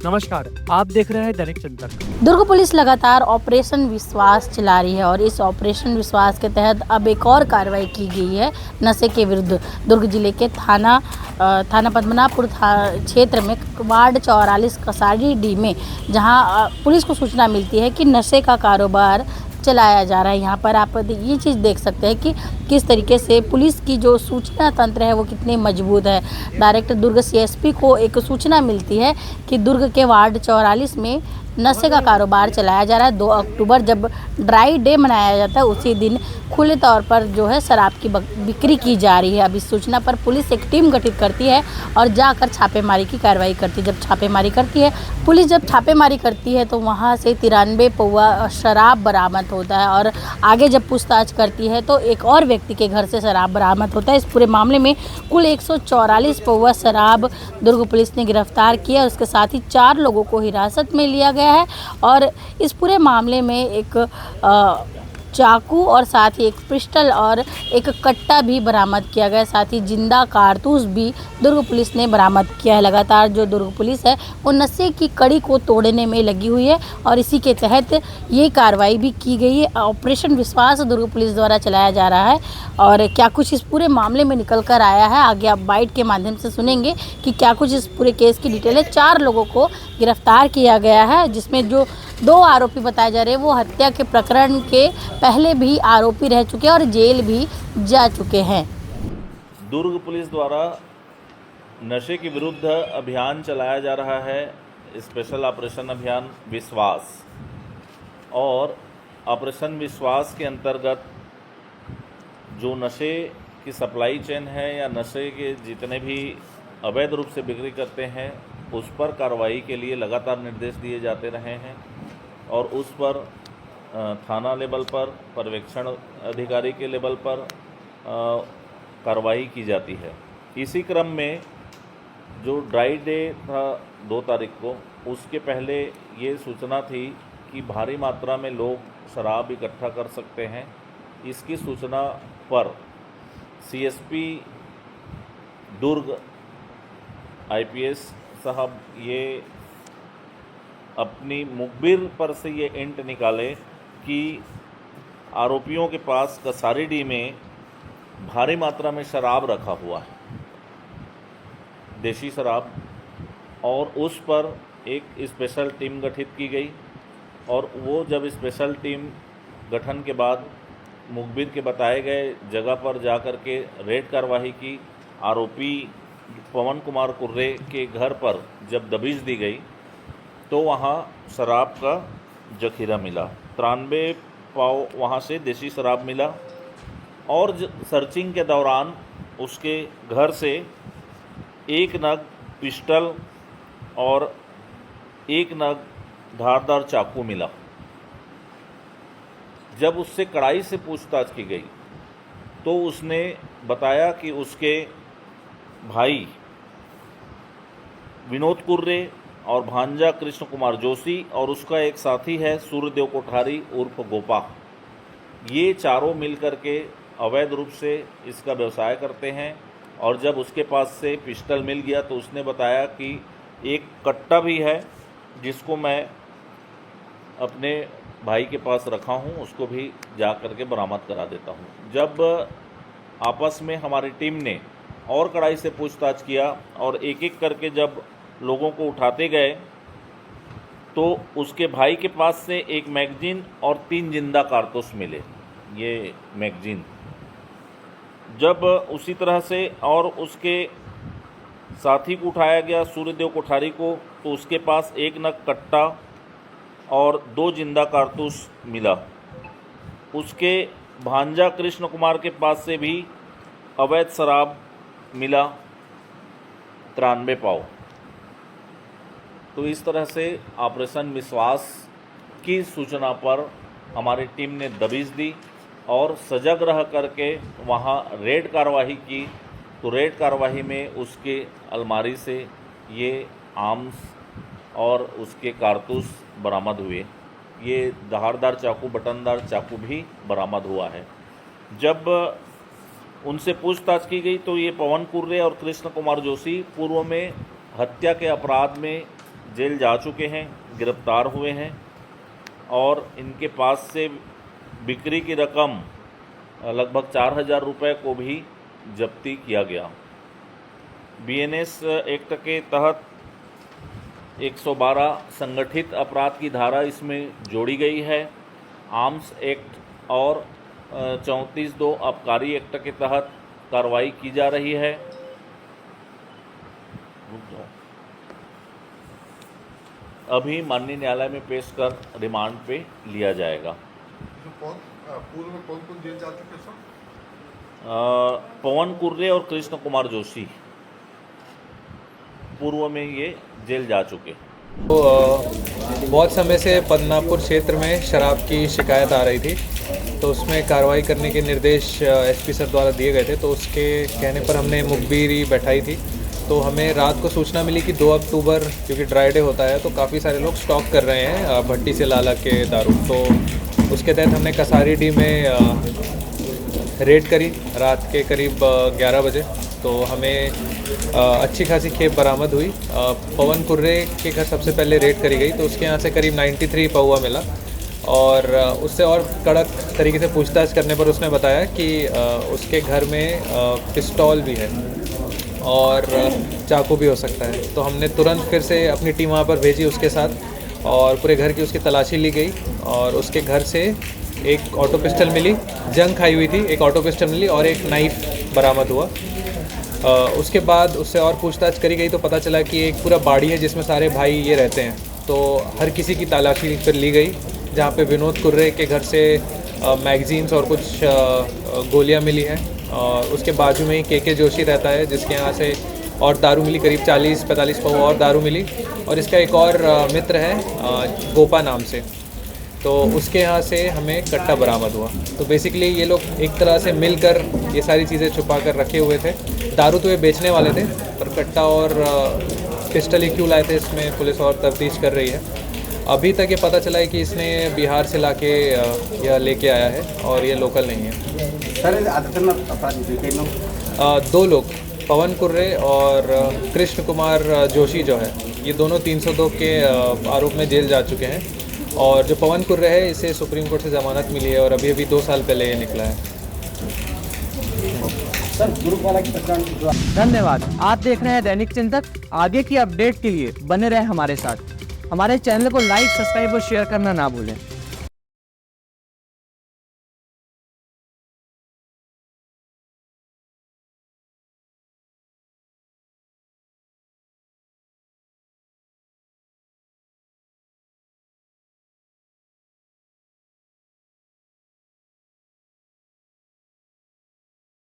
नमस्कार, आप देख रहे हैं दैनिक चिंतन। दुर्ग पुलिस लगातार ऑपरेशन विश्वास चला रही है और इस ऑपरेशन विश्वास के तहत अब एक और कार्रवाई की गई है नशे के विरुद्ध। दुर्ग जिले के थाना पद्मनाभपुर क्षेत्र में वार्ड 44 कसारी डी में जहां पुलिस को सूचना मिलती है कि नशे का कारोबार चलाया जा रहा है। यहाँ पर आप ये चीज़ देख सकते हैं कि किस तरीके से पुलिस की जो सूचना तंत्र है वो कितनी मजबूत है। डायरेक्ट दुर्ग सीएसपी को एक सूचना मिलती है कि दुर्ग के वार्ड 44 में नशे का कारोबार चलाया जा रहा है। 2 अक्टूबर जब ड्राई डे मनाया जाता है उसी दिन खुले तौर पर जो है शराब की बिक्री की जा रही है। अब इस सूचना पर पुलिस एक टीम गठित करती है और जाकर छापेमारी की कार्रवाई करती है। जब छापेमारी करती है पुलिस जब छापेमारी करती है तो वहाँ से 93 पौवा शराब बरामद होता है और आगे जब पूछताछ करती है तो एक और व्यक्ति के घर से शराब बरामद होता है। इस पूरे मामले में कुल 144 पौवा शराब दुर्ग पुलिस ने गिरफ्तार किया और उसके साथ ही 4 लोगों को हिरासत में लिया गया है और इस पूरे मामले में एक चाकू और साथ ही एक पिस्टल और एक कट्टा भी बरामद किया गया। साथ ही जिंदा कारतूस भी दुर्ग पुलिस ने बरामद किया है। लगातार जो दुर्ग पुलिस है वो नशे की कड़ी को तोड़ने में लगी हुई है और इसी के तहत ये कार्रवाई भी की गई है। ऑपरेशन विश्वास दुर्ग पुलिस द्वारा चलाया जा रहा है और क्या कुछ इस पूरे मामले में निकल कर आया है आगे आप बाइट के माध्यम से सुनेंगे कि क्या कुछ इस पूरे केस की डिटेल है। 4 लोगों को गिरफ्तार किया गया है जिसमें जो 2 आरोपी बताए जा रहे हैं वो हत्या के प्रकरण के पहले भी आरोपी रह चुके हैं और जेल भी जा चुके हैं। दुर्ग पुलिस द्वारा नशे के विरुद्ध अभियान चलाया जा रहा है, स्पेशल ऑपरेशन अभियान विश्वास। और ऑपरेशन विश्वास के अंतर्गत जो नशे की सप्लाई चेन है या नशे के जितने भी अवैध रूप से बिक्री करते हैं उस पर कार्रवाई के लिए लगातार निर्देश दिए जाते रहे हैं और उस पर थाना लेवल पर, पर्यवेक्षण अधिकारी के लेवल पर कार्रवाई की जाती है। इसी क्रम में जो ड्राई डे था 2 तारीख को, उसके पहले ये सूचना थी कि भारी मात्रा में लोग शराब इकट्ठा कर सकते हैं। इसकी सूचना पर सीएसपी दुर्ग आईपीएस साहब ये अपनी मुखबिर पर से ये इंट निकाले कि आरोपियों के पास कसारीडीह में भारी मात्रा में शराब रखा हुआ है, देशी शराब, और उस पर एक स्पेशल टीम गठित की गई और वो जब स्पेशल टीम गठन के बाद मुखबिर के बताए गए जगह पर जाकर के रेड कार्रवाई की। आरोपी पवन कुमार कुर्रे के घर पर जब दबिश दी गई तो वहाँ शराब का जखीरा मिला। 93 पाव वहाँ से देशी शराब मिला और सर्चिंग के दौरान उसके घर से 1 नग पिस्टल और 1 नग धारदार चाकू मिला। जब उससे कड़ाई से पूछताछ की गई तो उसने बताया कि उसके भाई विनोद कुर्रे और भांजा कृष्ण कुमार जोशी और उसका एक साथी है सूर्यदेव कोठारी उर्फ गोपा, ये चारों मिलकर के अवैध रूप से इसका व्यवसाय करते हैं। और जब उसके पास से पिस्टल मिल गया तो उसने बताया कि एक कट्टा भी है जिसको मैं अपने भाई के पास रखा हूं, उसको भी जा कर के बरामद करा देता हूं। जब आपस में हमारी टीम ने और कड़ाई से पूछताछ किया और एक एक करके जब लोगों को उठाते गए तो उसके भाई के पास से एक मैगजीन और 3 जिंदा कारतूस मिले। ये मैगजीन जब उसी तरह से और उसके साथी को उठाया गया सूर्यदेव कोठारी को, तो उसके पास 1 नग कट्टा और 2 जिंदा कारतूस मिला। उसके भांजा कृष्ण कुमार के पास से भी अवैध शराब मिला 93 पाव। तो इस तरह से ऑपरेशन विश्वास की सूचना पर हमारी टीम ने दबिश दी और सजग रह करके वहाँ रेड कार्रवाई की। तो रेड कार्रवाई में उसके अलमारी से ये आर्म्स और उसके कारतूस बरामद हुए। ये धारदार चाकू, बटनदार चाकू भी बरामद हुआ है। जब उनसे पूछताछ की गई तो ये पवन कुर्रे और कृष्ण कुमार जोशी पूर्व में हत्या के अपराध में जेल जा चुके हैं, गिरफ्तार हुए हैं और इनके पास से बिक्री की रकम लगभग 4,000 रुपये को भी जब्ती किया गया। बीएनएस एक्ट के तहत 112 संगठित अपराध की धारा इसमें जोड़ी गई है। आर्म्स एक्ट और 34(2) आबकारी एक्ट के तहत कार्रवाई की जा रही है। अभी माननीय न्यायालय में पेश कर रिमांड पे लिया जाएगा। पूर्व में कौन कौन जेल जा चुके सर? पवन कुर्रे और कृष्ण कुमार जोशी पूर्व में ये जेल जा चुके। तो बहुत समय से पदनापुर क्षेत्र में शराब की शिकायत आ रही थी, तो उसमें कार्रवाई करने के निर्देश एसपी सर द्वारा दिए गए थे। तो उसके कहने पर हमने मुखबिरी बैठाई थी। तो हमें रात को सूचना मिली कि 2 अक्टूबर क्योंकि ड्राई डे होता है तो काफ़ी सारे लोग स्टॉक कर रहे हैं भट्टी से लाला के दारू। तो उसके तहत हमने कसारी डी में रेड करी रात के करीब 11 बजे। तो हमें अच्छी खासी खेप बरामद हुई। पवन कुर्रे के घर सबसे पहले रेड करी गई, तो उसके यहाँ से करीब 93 पौवा मिला और उससे और कड़क तरीके से पूछताछ करने पर उसने बताया कि उसके घर में पिस्तौल भी है और चाकू भी हो सकता है। तो हमने तुरंत फिर से अपनी टीम वहाँ पर भेजी उसके साथ और पूरे घर की उसकी तलाशी ली गई और उसके घर से एक ऑटो पिस्टल मिली, जंग खाई हुई थी, एक ऑटो पिस्टल मिली और एक नाइफ बरामद हुआ। उसके बाद उससे और पूछताछ करी गई तो पता चला कि एक पूरा बाड़ी है जिसमें सारे भाई ये रहते हैं। तो हर किसी की तलाशी फिर ली गई, जहाँ पे विनोद कुर्रे के घर से मैगजीन्स और कुछ गोलियां मिली हैं और उसके बाजू में ही के जोशी रहता है जिसके यहाँ से और दारू मिली, करीब 40-45 पौवा और दारू मिली। और इसका एक और मित्र है गोपा नाम से, तो उसके यहाँ से हमें कट्टा बरामद हुआ। तो बेसिकली ये लोग एक तरह से मिलकर ये सारी चीज़ें छुपा कर रखे हुए थे। दारू तो ये बेचने वाले थे, पर कट्टा और पिस्टल ही क्यों लाए थे इसमें पुलिस और तफ्तीश कर रही है। अभी तक ये पता चला है कि इसने बिहार से लाके यह लेके आया है और ये लोकल नहीं है। सर अपराधी 2 लोग, पवन कुर्रे और कृष्ण कुमार जोशी जो है, ये दोनों 302 के आरोप में जेल जा चुके हैं। और जो पवन कुर्रे है इसे सुप्रीम कोर्ट से ज़मानत मिली है और अभी 2 साल पहले ये निकला है। धन्यवाद। आप देख रहे हैं दैनिक चिंतक। आगे की अपडेट के लिए बने रहें हमारे साथ। हमारे चैनल को लाइक, सब्सक्राइब और शेयर करना ना भूलें।